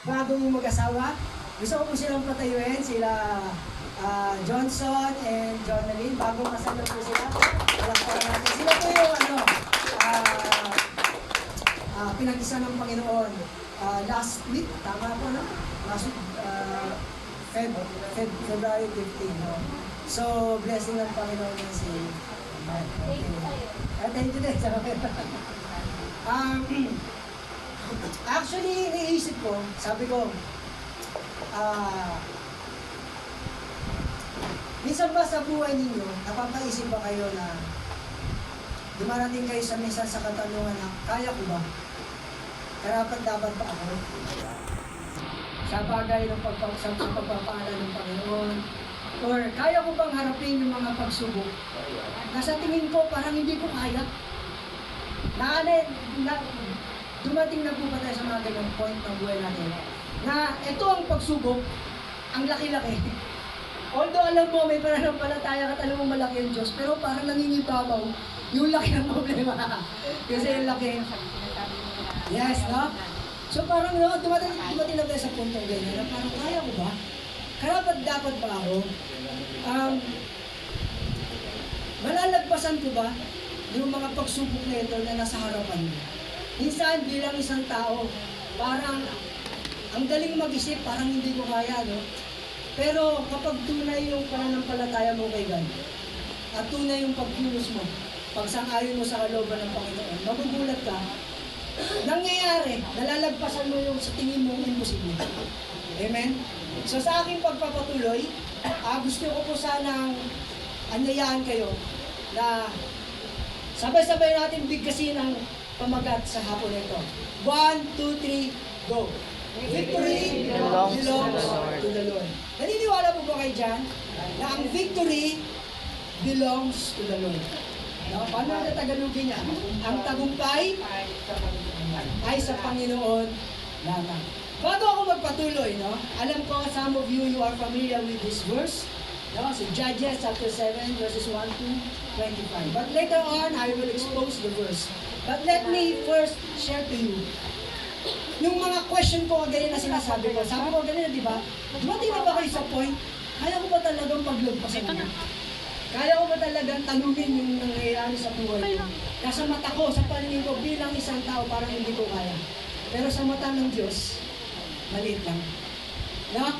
bagong mag-asawa. Gusto ko po silang patayuin, sila Johnson and Jonalyn. Bagong kasal po sila. Palakpakan natin. Sila po yung pinag-isa ng Panginoon. Last week, tama po, no? Last week, February 15. No? So, blessing ng Panginoon yan si okay. Thank you din. Actually, iniisip ko, sabi ko, minsan ba sa buhay ninyo, napapaisip ba kayo na dumarating kayo sa minsan sa katanungan na, kaya ko ba? Karapat dapat ba ako? Sa bagay ng pagpapaaral ng Panginoon, or kaya ko bang harapin yung mga pagsubok na sa tingin ko parang hindi ko kaya? Dumating na po ba tayo sa mga ganong point ng buhay natin na ito ang pagsubok, ang laki-laki. Although alam mo, may pananampalataya ka, alam mo malaki ang Diyos, pero parang nangingibabaw yung laki ng problema. Kasi yung laki. Yes, no? So parang no, dumating na tayo sa puntong ganyan na parang kaya ko ba? Karapat dapat ba ako? Malalagpasan ko ba yung mga pagsubok na ito na nasa harapan mo? Minsan bilang isang tao, parang ang daling mag-isip, parang hindi ko kaya, no? Pero kapag tunay yung pananampalataya mo kay God, at tunay yung pagkilos mo, pagsang-ayon mo sa kalooban ng Panginoon, magugulat ka, nangyayari, nalalagpasan mo yung sa tingin mo imposible. Amen? So sa aking pagpapatuloy, gusto ko po sanang anyayahan kayo na sabay-sabay natin bigkasin ang pamagat sa hapon nito. 1, 2, 3, go! Victory belongs to the Lord. Naniniwala po ba kayo dyan na ang victory belongs to the Lord? No? Paano na Tagalogin niya? Ang tagumpay ay sa Panginoon lamang. Bago ako magpatuloy, no? Alam ko some of you are familiar with this verse. No? So Judges chapter 7 verses 1 to 25. But later on, I will expose the verse. But let me first share to you yung mga question ko ganyan na sinasabi ko. Sabi ko ganyan, di ba? Dumating na ba kayo sa point? Kaya ko ba talagang paglagpasan mo? Kaya ko ba talagang tanungin yung nangyayari sa buhay ko? Nasa mata ko, sa paningin ko, bilang isang tao, parang hindi ko kaya. Pero sa mata ng Diyos, maliit lang. No?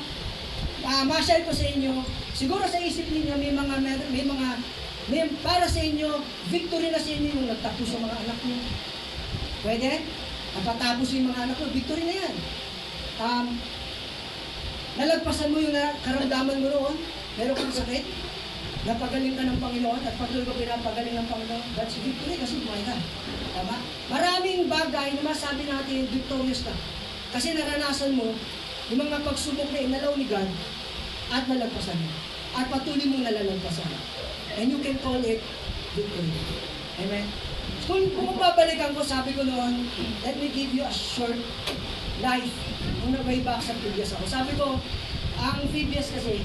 Ma-share ko sa inyo, siguro sa isip niyo may para sa inyo, victory na sa inyo yung nagtapos sa mga anak niyo. Pwede? Napatapos yung mga anak ko, victory na yan. Nalagpasan mo yung karamdaman mo roon, meron kang sakit, napagaling ka ng Panginoon, at patuloy ko pinapagaling ng Panginoon, that's victory kasi buhay ka. Tama? Maraming bagay na masabi natin, victorious ka. Kasi naranasan mo, yung mga pagsubok na inalaw ni God, at nalagpasan mo. At patuloy mong nalalagpasan. And you can call it victory. Amen? Kung babalikan ko, sabi ko noon, let me give you a short life. Nung nag-way back sa Phibias ako. Sabi ko, ang Phibias kasi,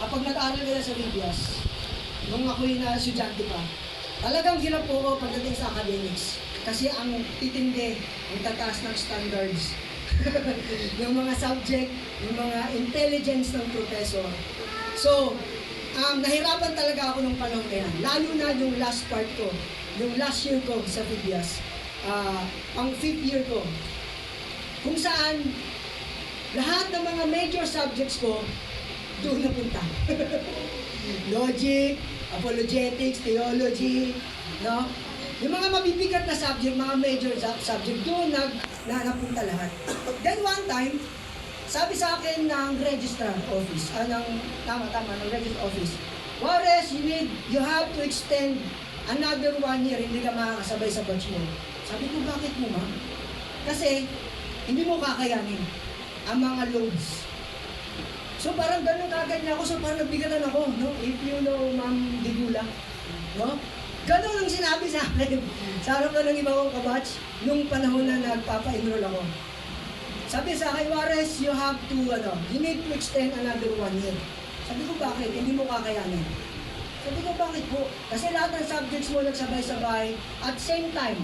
kapag nag-aaral ka na sa Phibias, nung ako'y na estudyante pa, talagang hirap po ako pagdating sa academics. Kasi ang titindi, ang tataas ng standards. Yung mga subject, yung mga intelligence ng professor. So, nahirapan talaga ako nung panahon na yan. Lalo na yung last part ko. Yung last year ko sa Phibias, ang 5th year ko, kung saan lahat ng mga major subjects ko, doon napunta. Logic, apologetics, theology, no? Yung mga mabibigat na subject, mga major subject, doon napunta lahat. Then one time, sabi sa akin ng registrar office, ng registrar office, Juarez, you have to extend another 1 year, hindi ka makakasabay sa batch mo. Sabi ko, bakit mo, ma'am? Kasi, hindi mo kakayanin ang mga loads. So, parang ganun kagad na ako. So, parang nabigatan ako, no? If you know, Ma'am Digula, no? Ganun ang sinabi sa akin. Sa harap na ng iba kong kabatch, nung panahon na nagpapa-enroll ako. Sabi sa akin, Juarez, you have to, you need to extend another 1 year. Sabi ko, bakit? Hindi mo kakayanin. Sabi ko, bakit po? Kasi lahat ng subjects mo nagsabay-sabay at same time.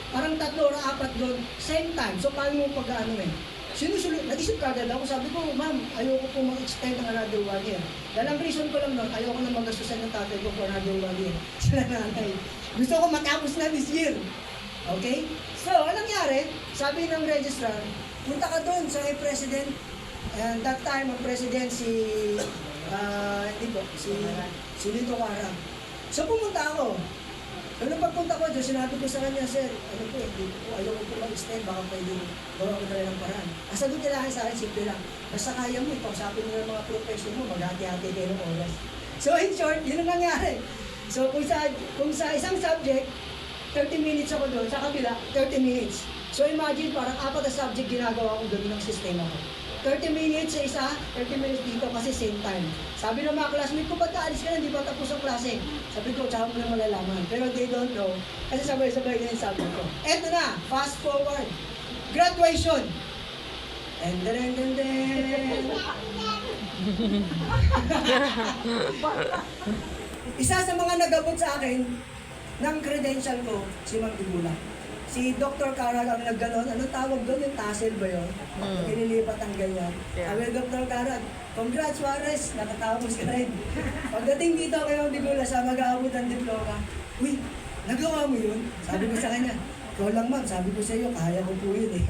Parang 3 o 4 doon, same time. So, paano mo pag-ano eh? nag-isip kagad ako, sabi ko, ma'am, ayoko po mag-extend ng another 1 year. Dahil ang reason ko lang nun, ayoko na magastusan ng tatay ko for another 1 year. Sila nanay. Gusto ko matapos na this year. Okay? So, anong nangyari? Sabi ng registrar, punta ka doon sa president. And that time, ang president si Lito Cara. So, pumunta ako. So, nung pagpunta ko doon, sinabi ko sa kanya, sir, ayoko po mag-extend, baka pwede gawa ko na rin ng paraan. Ang sagot kailangan sa akin, simple lang. Basta kaya mo, ikausapin mo ng mga profession mo, maghati-hati kayo ng oras. So, in short, yun ang nangyari. So, kung sa isang subject, 30 minutes ako doon, sa kabila, 30 minutes. So, imagine, parang 4 na subject ginagawa ko doon ng sistema ko. 30 minutes sa isa, 30 minutes dito kasi same time. Sabi ng mga classmate ko, ba't kaalis ka na, hindi ba tapos ang klase? Sabi ko, tsaka mo na malalaman. Pero they don't know, kasi sabay-sabay na yung sabi ko. Eto na, fast forward. Graduation. And then. Isa sa mga nagabot sa akin ng credential ko, si Ma'am Bigula. Si Dr. Cara ang nagganon, anong tawag doon? Yung tassel ba yun? Inilipat ang ganyan. Sabi, Dr. Cara, congrats Juarez, nakatapos ka rin. Pagdating dito kayo, Bigula, sa mag-aabot ng diploma, uy, nagawa mo yun? Sabi ko sa kanya, ikaw lang ma'am, sabi ko sa iyo, kaya ko po yun eh.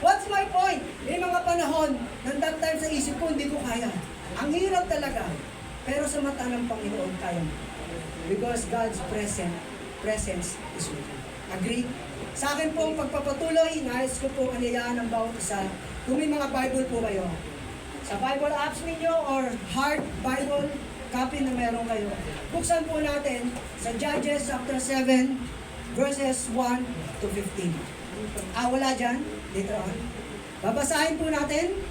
What's my point? May mga panahon, nang that time sa isip ko, hindi ko kaya. Ang hirap talaga. Pero sa mata ng Panginoon, kaya mo. Because God's presence is with you. Agree? Sa akin pong pagpapatuloy, nais ko pong anayaan ng bawat isa. Kung may mga Bible po kayo, sa Bible apps ninyo or hard Bible copy na meron kayo, buksan po natin sa Judges chapter 7, verses 1 to 15. Wala dyan? Later on. Babasahin po natin.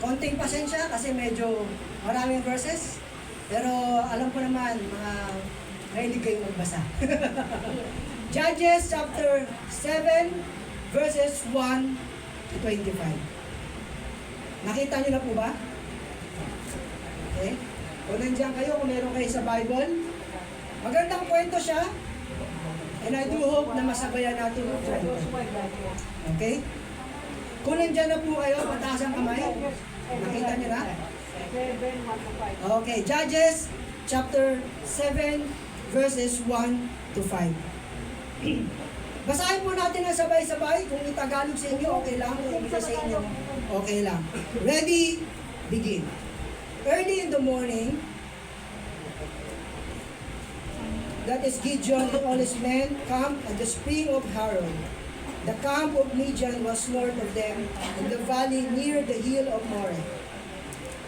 Konting pasensya kasi medyo maraming verses. Pero alam ko naman, mga mahilig kayong magbasa. Judges chapter 7, verses 1 to 25. Nakita niyo na po ba? Okay. Kung nandiyan kayo, kung meron kayo sa Bible, magandang kwento siya. And I do hope na masabayan natin ang kwento. Okay? Kung nandiyan na po kayo, mataas ang kamay. Nakita niyo na? Okay, Judges chapter 7, verses 1 to 5. Basahin po natin ang sabay-sabay. Kung itagalog sa inyo, okay lang. Kung ito sa inyo, okay lang. Ready? Begin. Early in the morning, that is Gideon and all his men camped at the spring of Haron. The camp of Midian was north of them in the valley near the hill of Moreh.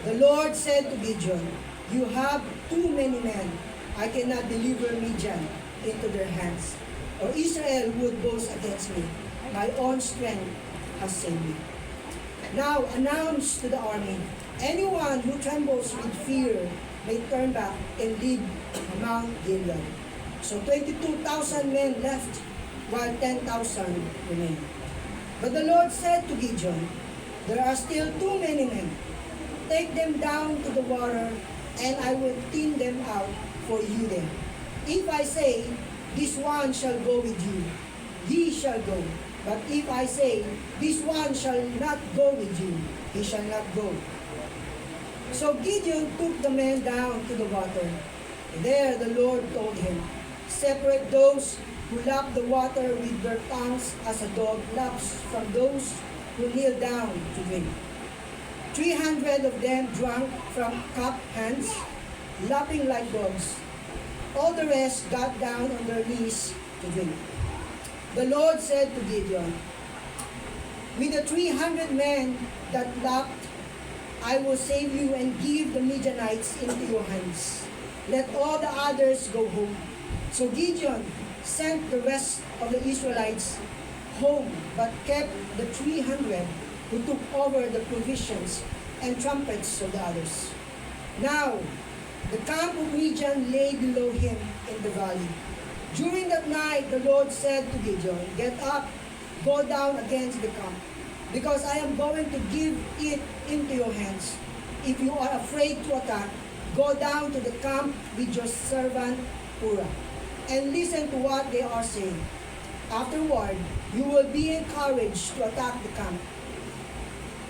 The Lord said to Gideon, "You have too many men. I cannot deliver Midian into their hands, or Israel would boast against me. My own strength has saved me. Now announce to the army, anyone who trembles with fear may turn back and leave Mount Gilead." So 22,000 men left, while 10,000 remained. But the Lord said to Gideon, "There are still too many men. Take them down to the water, and I will thin them out for you there. If I say, this one shall go with you, he shall go. But if I say, this one shall not go with you, he shall not go." So Gideon took the men down to the water. There the Lord told him, "Separate those who lap the water with their tongues as a dog laps from those who kneel down to drink." 300 of them drank from cup hands, lapping like dogs. All the rest got down on their knees to drink. The Lord said to Gideon, "With the 300 men that lapped, I will save you and give the Midianites into your hands. Let all the others go home." So Gideon sent the rest of the Israelites home, but kept the 300 who took over the provisions and trumpets of the others. Now, the camp of Midian lay below him in the valley. During that night, the Lord said to Gideon, "Get up, go down against the camp, because I am going to give it into your hands. If you are afraid to attack, go down to the camp with your servant Purah, and listen to what they are saying. Afterward, you will be encouraged to attack the camp.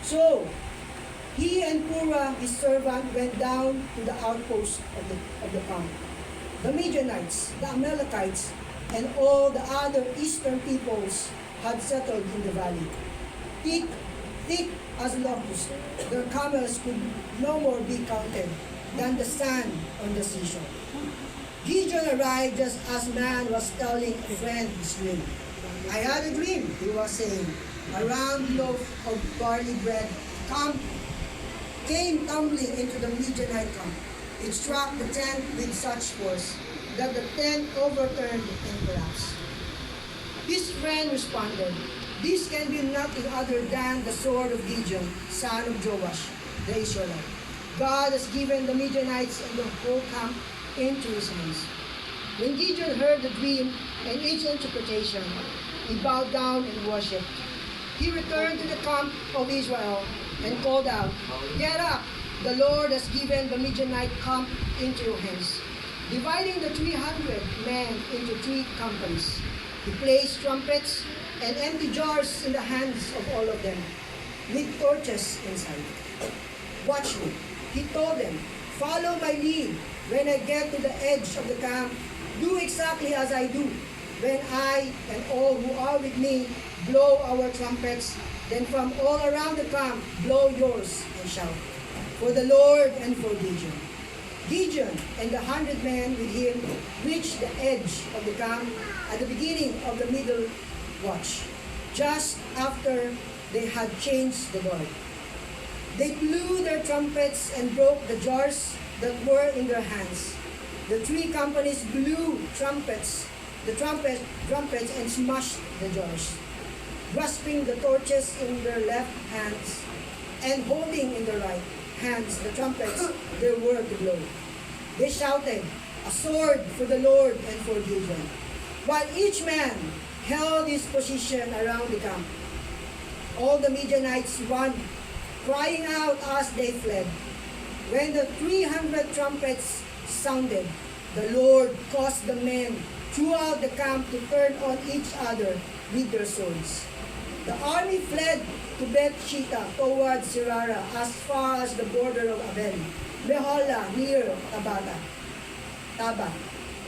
So, he and Purah, his servant, went down to the outpost of the camp. The Midianites, the Amalekites, and all the other eastern peoples had settled in the valley. Thick as locusts, their camels could no more be counted than the sand on the seashore. Gideon arrived just as man was telling a friend his dream. I had a dream, he was saying. A round loaf of barley bread came tumbling into the Midianite camp. It struck the tent with such force that the tent overturned and collapsed. His friend responded, "This can be nothing other than the sword of Gideon, son of Joash, the Israelite. God has given the Midianites and the whole camp into his hands." When Gideon heard the dream and its interpretation, he bowed down and worshipped. He returned to the camp of Israel and called out, "Get up! The Lord has given the Midianite camp into your hands." Dividing the 300 men into 3 companies, he placed trumpets and empty jars in the hands of all of them, with torches inside. "Watch me," he told them. "Follow my lead. When I get to the edge of the camp, do exactly as I do. When I and all who are with me blow our trumpets, then from all around the camp blow yours and shout, for the Lord and for Gideon." Gideon and the 100 men with him reached the edge of the camp at the beginning of the middle watch, just after they had changed the guard. They blew their trumpets and broke the jars that were in their hands. The 3 companies blew trumpets and smashed the jars, grasping the torches in their left hands and holding in their right hands the trumpets they were to blow. They shouted, "A sword for the Lord and for Gideon," while each man held his position around the camp. All the Midianites ran, crying out as they fled. When the 300 trumpets sounded, the Lord caused the men throughout the camp to turn on each other with their swords. The army fled to Beth-shittah towards Sirara as far as the border of Abel, Meholah near Taba.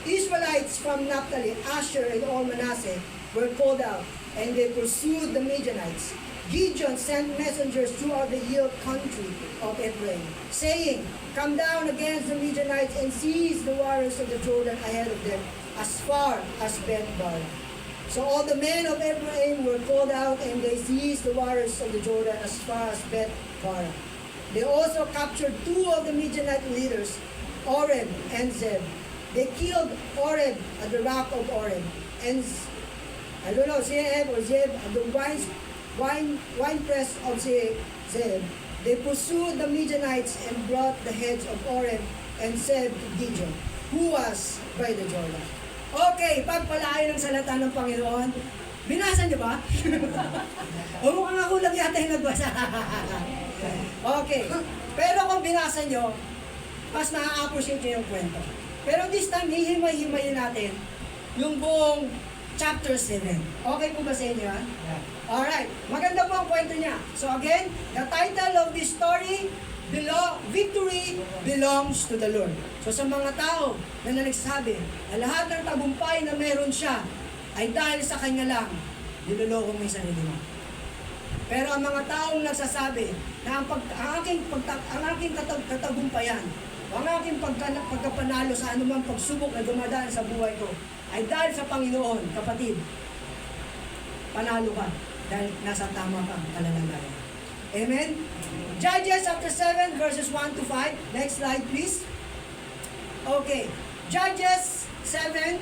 Israelites from Naphtali, Asher, and all Manasseh were called out, and they pursued the Midianites. Gideon sent messengers throughout the hill country of Ephraim, saying, "Come down against the Midianites and seize the waters of the Jordan ahead of them, as far as Beth-barah." So all the men of Ephraim were called out, and they seized the waters of the Jordan as far as Beth-barah. They also captured 2 of the Midianite leaders, Oreb and Zeb. They killed Oreb at the rock of Oreb, and Zeb or Zeb at the winepress of Zeb. They pursued the Midianites and brought the heads of Oreb and Zeb to Gideon, who was by the Jordan. Okay, pagpalain ng salita ng Panginoon. Binasa niyo ba? O mukhang ako lang yata yung nagbasa. Okay. Pero kung binasa niyo, mas na-appreciate niyo yung kwento. Pero this time, hihimay-himayin natin yung buong chapter 7. Okay po ba sa inyo? Alright. Maganda po ang kwento niya. So again, the title of this story, Victory belongs to the Lord. So sa mga tao na nagsasabi na lahat ng tagumpay na meron siya ay dahil sa kanya lang, niloloko mo yung sarili mo. Pero ang mga taong nagsasabi na ang aking katagumpayan, ang aking pagkapanalo sa anumang pagsubok na dumadaan sa buhay ko ay dahil sa Panginoon, kapatid, panalo ka dahil nasa tama kang kalalagayan. Amen? Judges chapter 7 verses 1 to 5. Next slide please. Okay. Judges 7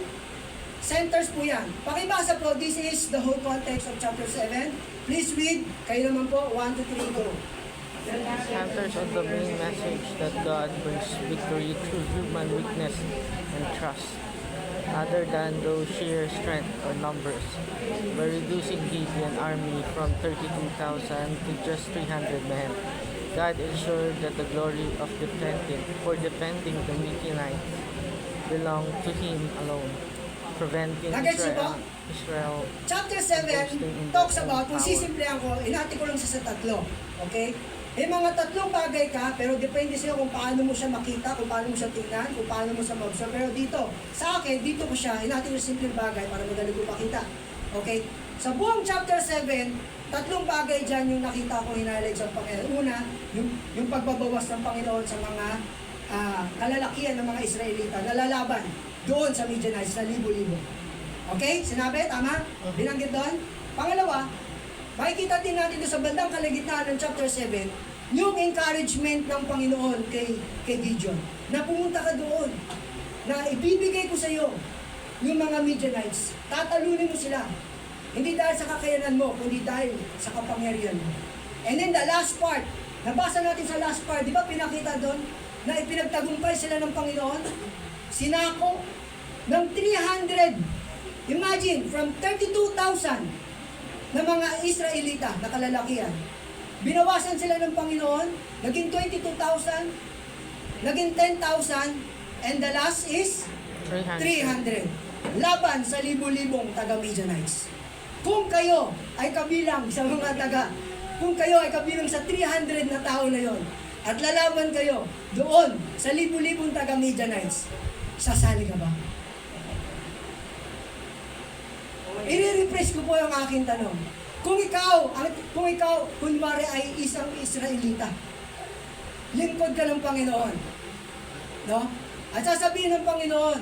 centers po yan. Pakibasa po, this is the whole context of chapter 7. Please read. Kayo naman po, 1 to 3, go. Centers on the main message that God brings victory through human weakness and trust, other than those sheer strength or numbers. By reducing Gideon's army from 32,000 to just 300 men, God ensured that the glory of defending the Midianites belonged to Him alone, preventing Israel. Israel. Chapter 7 talks about, kung sisimplihan ko, inati ko lang siya sa tatlo. Okay? May mga tatlong bagay ka, pero depende sa'yo kung paano mo siya makita, kung paano mo siya tingnan, kung paano mo siya ma-observe. Pero dito, sa akin, dito ko siya, inati ko yung simple bagay para madali ko makita. Okay? Sa buong chapter 7, tatlong bagay dyan yung nakita ko hinighlight sa Panginoon. Una, yung pagbabawas ng Panginoon sa mga kalalakihan ng mga Israelita na lalaban doon sa Midianites sa libo-libo. Okay? Sinabi? Tama? Binanggit doon? Pangalawa, makikita din natin doon sa bandang kalagitnaan ng chapter 7, yung encouragement ng Panginoon kay Gideon. Na pumunta ka doon, na ibibigay ko sa iyo yung mga Midianites. Tatalunin mo sila. Hindi dahil sa kakayanan mo, kundi dahil sa kapangyarihan mo. And then the last part, nabasa natin sa last part, di ba pinakita doon na ipinagtagumpay sila ng Panginoon? Sinako ng 300, imagine, from 32,000 na mga Israelita na kalalakihan. Binawasan sila ng Panginoon, naging 22,000, naging 10,000, and the last is 300. Laban sa libo-libong taga-Midianites. Kung kayo ay kabilang sa mga kung kayo ay kabilang sa 300 na tao na yon, at lalaban kayo doon sa libo-libong taga-Midianites, sasali ka ba? I-refresh ko po yung aking tanong. Kung ikaw, kunwari ay isang Israelita, lingkod ka ng Panginoon, no? At sasabihin ng Panginoon,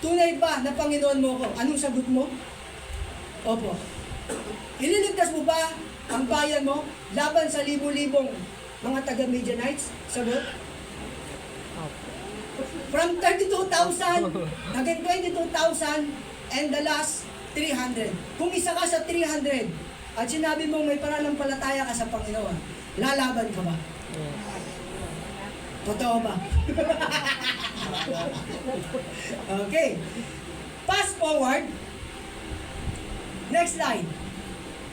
tunay ba na Panginoon mo ko? Anong sagot mo? Opo. Ililigtas mo ba ang bayan mo laban sa libo-libong mga taga-Midianites? Sagot? From 32,000, naging 22,000, and the last 300. Kung isa ka sa 300 at sinabi mong may pananampalataya ka sa Panginoon, lalaban ka ba? Totoo ba? Okay. Fast forward. Next slide.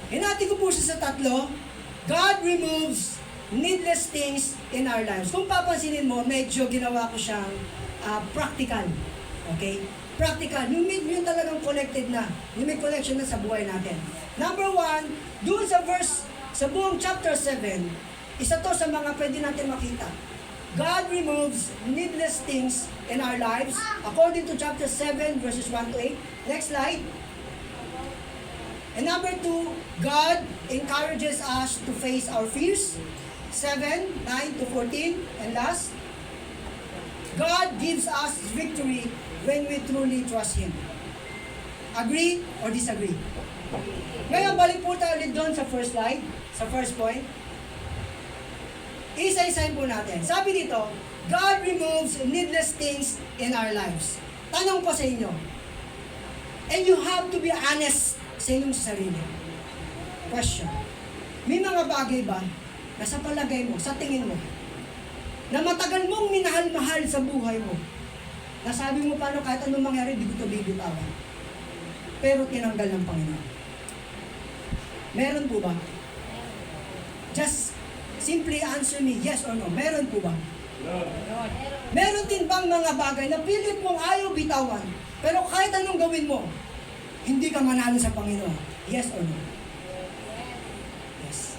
Hinati ko po siya sa tatlo. God removes needless things in our lives. Kung papansinin mo, medyo ginawa ko siyang practical. Okay? Practical. Yung talagang connected na. Yung may connection na sa buhay natin. Number 1, doon sa buong chapter 7, isa to sa mga pwede natin makita. God removes needless things in our lives according to chapter 7 verses 1 to 8. Next slide. And number 2, God encourages us to face our fears. 7, 9 to 14. And last, God gives us victory when we truly trust Him. Agree or disagree? Ngayon, balik po tayo ulit doon sa first slide, sa first point. Isa-isahin po natin. Sabi dito, God removes needless things in our lives. Tanong ko sa inyo, and you have to be honest sa inyong sarili. Question. May mga bagay ba na sa palagay mo, sa tingin mo, na matagal mong minahal-mahal sa buhay mo, na sabi mo paano kahit anong mangyari, di ko ito bibitawan. Pero tinanggal ng Panginoon. Meron po ba? Just simply answer me, yes or no. Meron po ba? Meron din bang mga bagay na pilit mong ayaw bitawan, pero kahit anong gawin mo, hindi ka manalo sa Panginoon? Yes or no? Yes.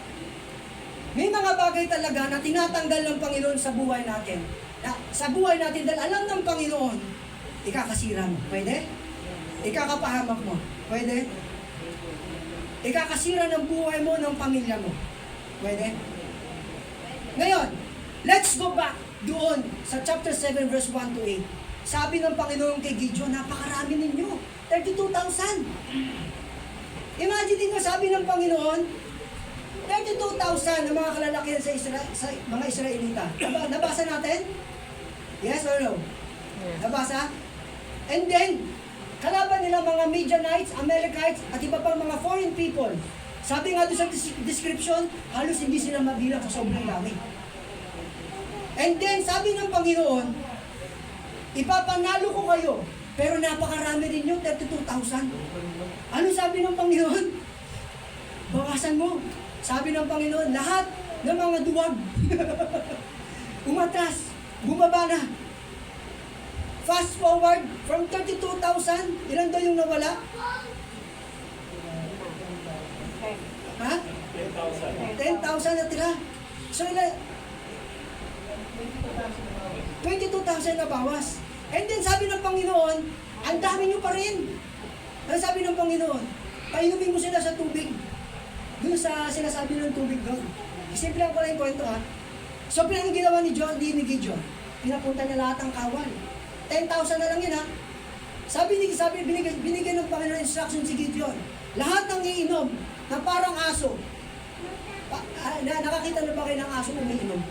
May mga bagay talaga na tinatanggal ng Panginoon sa buhay natin. Sa buhay natin dahil alam ng Panginoon, ikakasira mo. Pwede? Ikakapahamak mo. Pwede? Ikakasira ng buhay mo, ng pamilya mo. Pwede? Ngayon, let's go back doon sa chapter 7 verse 1 to 8. Sabi ng Panginoon kay Gideon, napakarami ninyo. 32,000. Imagine din sabi ng Panginoon, 32,000 na mga kalalakihan sa mga Israelita. Nabasa natin? Yes or no? Yes. Nabasa? And then, kalaban nila mga Midianites, Amalekites, at iba pang mga foreign people. Sabi nga doon sa description, halos hindi sila mabilang sa sobrang dami. And then, sabi ng Panginoon, ipapanalo ko kayo, pero napakarami rin yung 32,000. Ano sabi ng Panginoon? Bawasan mo. Sabi ng Panginoon, lahat ng mga duwag, umatras, bumaba na. Fast forward, from 32,000, ilan daw yung nawala? 10,000 na tira. So, 22,000 na bawas. And then sabi ng Panginoon, ang dami nyo pa rin. Ano sabi ng Panginoon? Painumin mo sila sa tubig. Doon sa sinasabi ng tubig doon. Simple lang ko lang yung kwento ha. So, pinang ginawa ni Gideon, pinapunta niya lahat ng kawal. 10,000 na lang yun ha. Binigyan ng Panginoon instruction si Gideon. Lahat ng iinom na parang aso. Nakakita na ba kayo ng aso umiinom?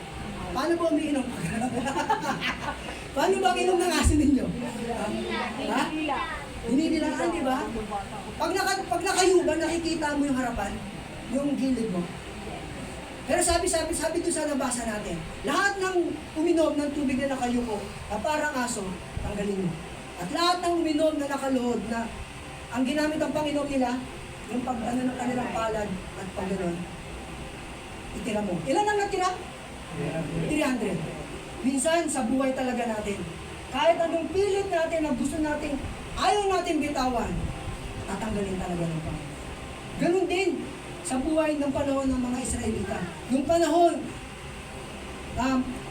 Paano ba umiinom? Paano ba inom ng aso ninyo? Ha? Hinihilaan, di ba? Pag nakayuban, nakikita mo yung harapan, yung gilid mo. Pero sabi doon sa nabasa natin, lahat ng uminom ng tubig na nakayuko, na parang aso, tanggalin mo. At lahat ng uminom na nakaluhod, na ang ginamit ng Panginoon nila, yung ng kanilang palad at pag gano'n, itira mo. Ilan ang natira? 300. Minsan, sa buhay talaga natin, kahit anong pilit natin na gusto natin, ayaw natin bitawan, tatanggalin talaga ng Panginoon. Ganun din sa buhay ng panahon ng mga Israelita. Yung panahon,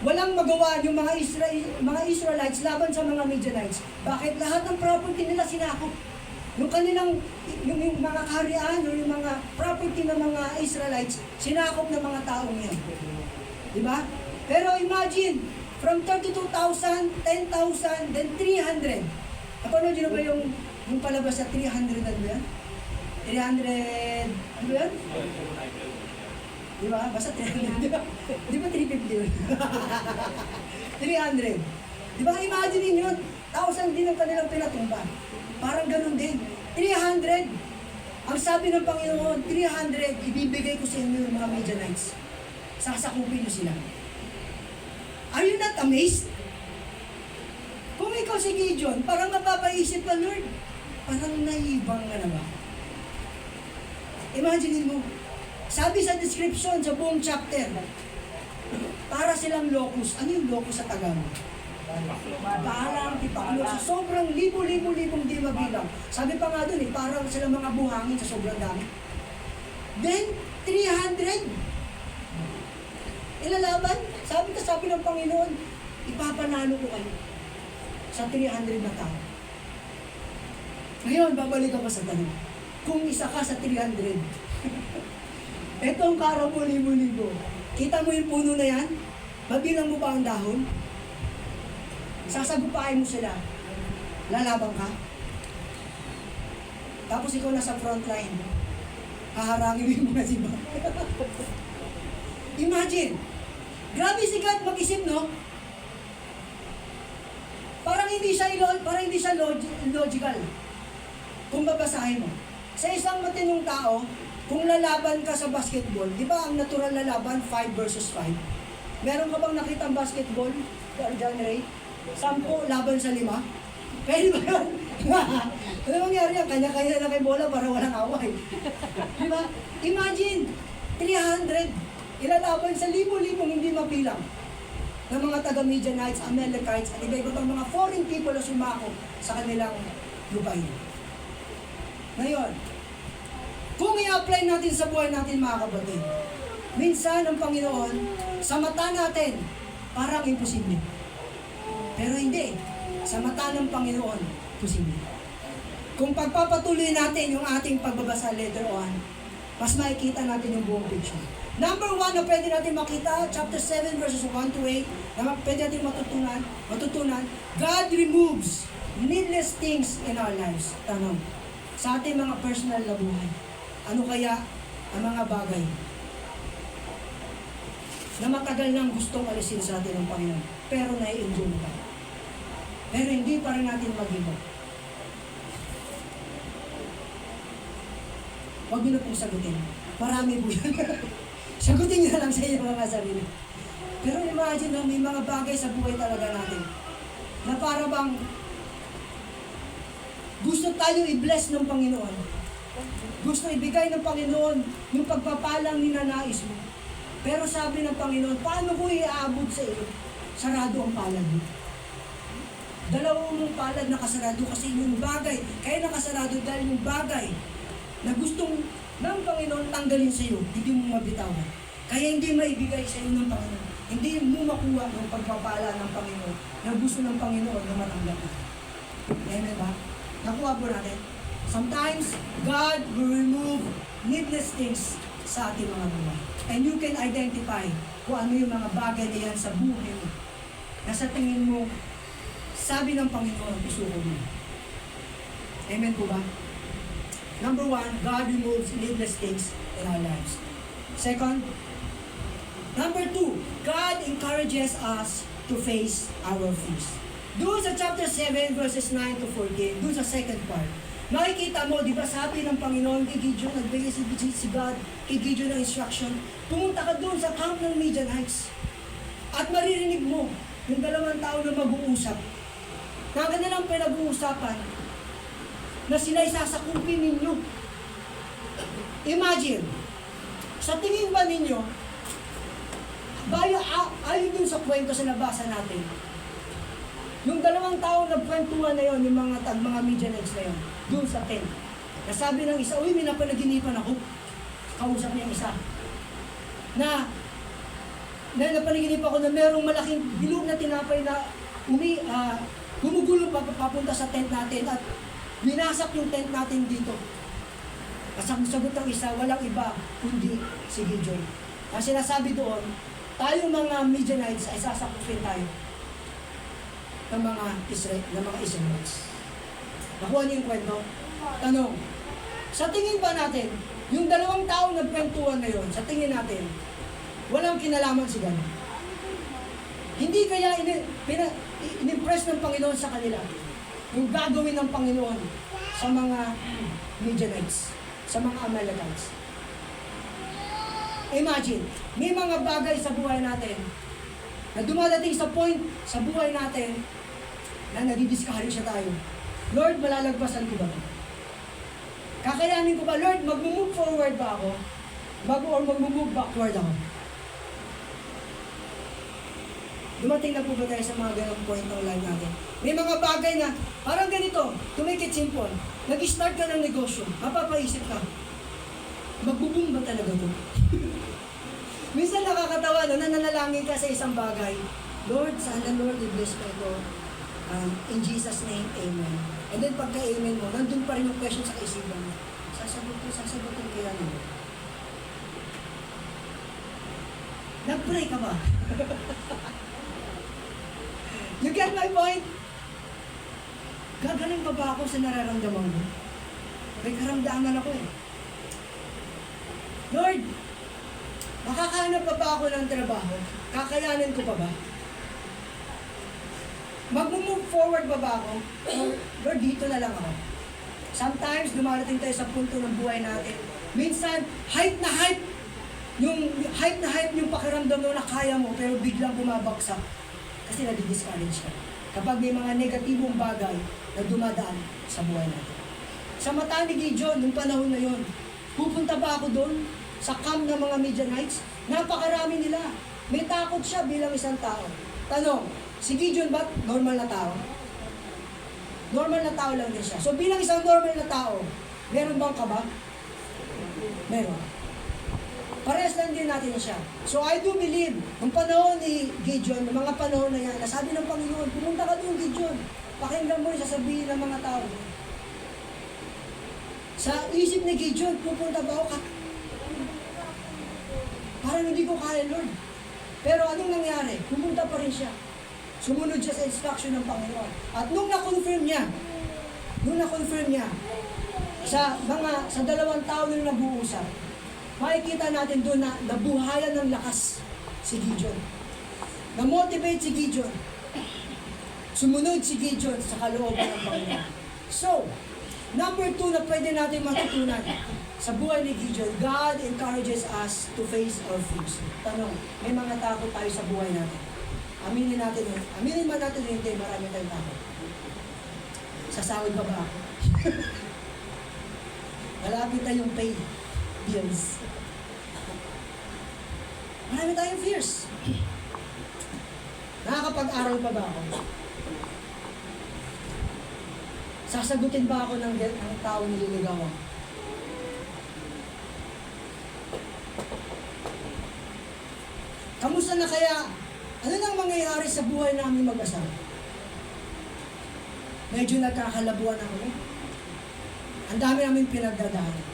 walang magawa yung mga Israelites laban sa mga Midianites. Bakit? Lahat ng property nila sinakop. Yung kanilang, yung mga kaharian, o yung mga property ng mga Israelites, sinakop ng mga taong yan. Diba? Pero imagine, from 32,000, 10,000, then 300. Napanood nyo na ba yung palabas sa 300, ano yan? 300, ano yan? Diba? Basta 300, diba? Di ba 350 yun? 300. Diba? Imagine nyo, 1,000 din ang kanilang pinatumba. Parang ganun din. 300. Ang sabi ng Panginoon, 300, ibibigay ko sa inyo yung mga Midianites. Sasakupin nyo sila. Are you not amazed? Kung ikaw si Gideon, parang mapapaisip ka, Lord, parang naibang ka na ba? Imagine mo, sabi sa description sa buong chapter, para silang locust. Ano yung locust sa Tagalog? Parang tipaklo sa sobrang libo-libong di mabilang. Sabi pa nga dun parang silang mga buhangin sa sobrang dami. Then, 300. Ilalaban, sabi ng Panginoon, ipapanalo ko kayo sa 300 na tao. Ngayon, babalik ako sa tanong. Kung isa ka sa 300, etong kara mo, libo-libo, kita mo yung puno na yan? Mabilang mo ba ang dahon? Sasagupain mo sila. Lalaban ka? Tapos ikaw nasa front line. Haharangin mo yung mga siba. Imagine, grabe si God mag-isip, no? Parang hindi siya logical. Kung babasahin mo. Sa isang matinong tao, kung lalaban ka sa basketball, di ba ang natural na laban, 5 versus 5? Meron ka bang nakitang basketball, John Ray? 10 laban sa 5? Pwede ba yun? Ano mangyari yan? Kanya-kanya na kay bola para walang away. Di ba? Imagine, 300. Ilalaban sa libo-libong hindi mabilang ng mga taga-Midianites, Amalekites, at iba-iba pang mga foreign people na sumako sa kanilang lupain. Ngayon, kung i-apply natin sa buhay natin mga kapatid, minsan ang Panginoon, sa mata natin, parang imposible. Pero hindi. Sa mata ng Panginoon, posible. Kung pagpapatuloy natin yung ating pagbabasa later on, mas makikita natin yung buong picture. Number 1 na pwede natin makita, chapter 7 verses 1 to 8, na pwede natin matutunan, God removes needless things in our lives. Tanong, sa ating mga personal na buhay, ano kaya ang mga bagay na matagal nang gustong alisin sa atin ng Panginoon, pero nai-enjoy mo pa. Pero hindi pa rin natin mag-iba. Huwag nyo na pong sagutin. Marami po yan. Sagutin nyo na lang sa inyo mga sarili. Pero imagine na may mga bagay sa buhay talaga natin na para bang gusto tayo i-bless ng Panginoon. Gusto ibigay ng Panginoon yung pagpapalang ninanais mo. Pero sabi ng Panginoon, paano ko iaabot sa iyo? Sarado ang palad mo. Dalawang mong palad nakasarado kasi yung bagay. Kaya nakasarado dahil yung bagay na gustong ng Panginoon tanggalin sa iyo, hindi mo mabitawan. Kaya hindi maibigay sa iyo ng Panginoon. Hindi mo makuha ng pagpapala ng Panginoon na gusto ng Panginoon na matanggap mo. Amen ba? Nakuha po natin. Sometimes, God will remove needless things sa ating mga buhay. And you can identify kung ano yung mga bagay na yan sa buhay mo. Na sa tingin mo, sabi ng Panginoon, isuko mo. Amen po ba? Number one, God removes needless things in our lives. Second, number two, God encourages us to face our fears. Doon sa chapter 7, verses 9 to 14, doon sa second part, makikita mo, di ba sabi ng Panginoon kay Gideon, nagbigay si God kay Gideon ng instruction, pumunta ka doon sa camp ng Midianites. At maririnig mo yung dalawang tao na mag-uusap. Na kanilang pinag-uusapan na sila'y sasakupin ninyo. Imagine, sa tingin ba ninyo, ayon dun sa kwento sa nabasa natin, yung dalawang tao nagkwentuhan na yon, yung mga Midianites na yon, dun sa tent. Nasabi ng isa, uy, may napanaginipan ako. Kausap niya isa. Na napanaginipan ako na merong malaking bilog na tinapay na gumugulo papunta sa tent natin at binasak yung tent natin dito. Ang sagot ng isa, walang iba kundi si Gideon. Ang sinasabi doon, tayong mga Midianites ay sasakupin tayo ng mga Israelites. Nakuha niyo yung kwento? Tanong, sa tingin ba natin, yung dalawang taong nagkwentuhan na yun, sa tingin natin, walang kinalaman si God? Hindi kaya in-impress ng Panginoon sa kanila yung gagawin ng Panginoon sa mga Midianites, sa mga Amalekites. Imagine, may mga bagay sa buhay natin na dumadating sa point sa buhay natin na nadi-discourage siya tayo. Lord, malalagpasan ko ba ito? Kakayanin ko ba? Lord, mag-move forward ba ako? Mag-move backward ako? Dumating na po ba tayo sa mga ganong point ng life natin? May mga bagay na, parang ganito, to make it simple, nag-start ka ng negosyo, mapapaisip ka, magbo-boom ba talaga ito? Minsan nakakatawa, nananalangin ka sa isang bagay, Lord, sana Lord, i-bless ko ito. In Jesus' name, Amen. And then pagka-Amen mo, nandun pa rin yung question sa kaisipan mo. Sasagutin kaya nyo. Nag-pray ka ba? You get my point? Gagaling pa ba ako sa nararamdaman mo? May karamdaman ako eh. Lord, makakahanap pa ba ako ng trabaho? Kakayanin ko pa ba? Mag-move forward ba ako? Or, Lord, dito na lang ako. Sometimes, dumarating tayo sa punto ng buhay natin. Minsan, hype na hype yung pakiramdam mo na kaya mo, pero biglang bumabagsak. Kasi nadi-discourage ka. Kapag may mga negatibong bagay na dumadaan sa buhay natin. Sa mata ni Gideon, nung panahon na yon, pupunta ba ako doon sa camp ng mga Midianites? Napakarami nila. May takot siya bilang isang tao. Tanong, si Gideon ba normal na tao? Normal na tao lang din siya. So bilang isang normal na tao, meron bang kaba? Meron. Parehas lang din natin siya. So I do believe, nung panahon ni Gideon, ng mga panahon na yan, nasabi ng Panginoon, pumunta ka doon, Gideon. Pakinggan mo yung sasabihin ng mga tao. Sa isip ni Gideon, pupunta ba ako? Parang hindi ko kaya, Lord. Pero anong nangyari? Pumunta pa rin siya. Sumunod siya sa instruction ng Panginoon. At nung na-confirm niya, sa dalawang tao na nag-uusap, makikita natin doon na nabuhayan ng lakas si Gideon. Na-motivate si Gideon. Sumunod si Gideon sa kalooban ng Panginoon. So, number 2 na pwede natin matutunan sa buhay ni Gideon, God encourages us to face our fears. Tanong, may mga takot tayo sa buhay natin. Aminin man natin hindi, marami tayong takot. Sasahod ba ako? Malapit na yung pay bills. Marami tayong fears. Nakakapag-aral pa ba ako? Sasagutin ba ako ng taong nililigawan? Kamusta na kaya? Ano nang mangyayari sa buhay namin mag-asawa? Medyo nagkakalabuan na kami. Ang dami namin pinagdadaanan.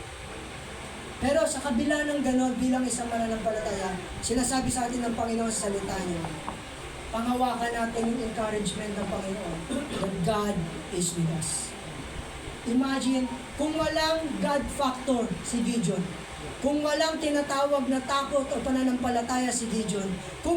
Pero sa kabila ng ganon, bilang isang mananampalataya, sinasabi sa atin ng Panginoon sa salita niya, panghawakan natin yung encouragement ng Panginoon that God is with us. Imagine, kung walang God factor si Gideon, kung walang tinatawag na takot o pananampalataya si Gideon, kung